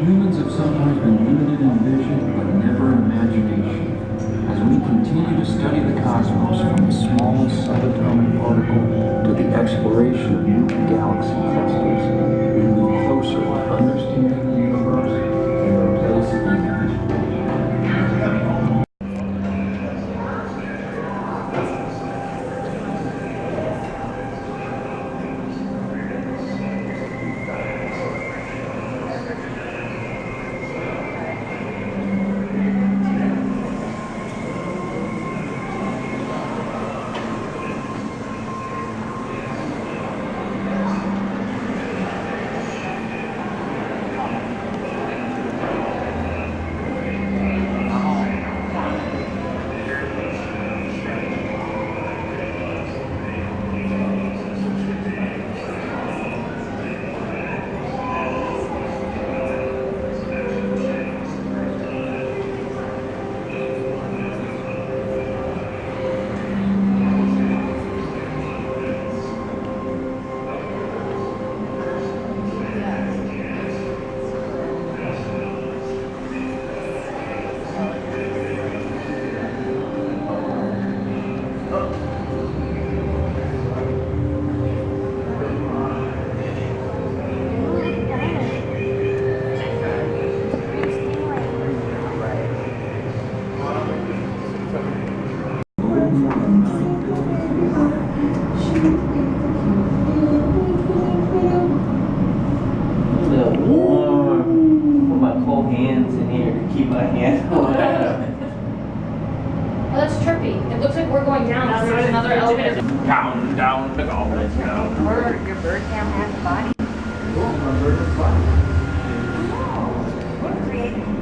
Humans have sometimes been limited in vision, but never in imagination. As we continue to study the cosmos from the smallest subatomic particle to the exploration of new galaxy clusters, we move closer to understanding the universe and our place in it. Down to go. Let's go. Or your bird cam has a body. Cool, my bird is fine. We're creating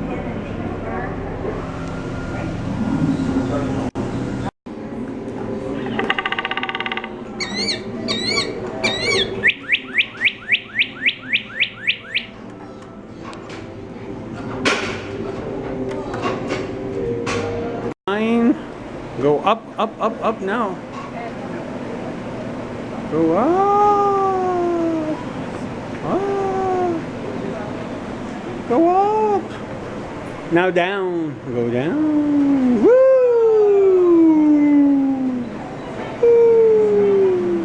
Go up, up, up, up now. Go up. Up. Go up. Now down. Go down. Woo! Woo!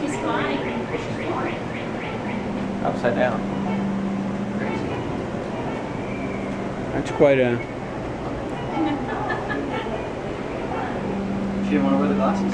She's flying. Upside down. That's quite a... She didn't want to wear the glasses?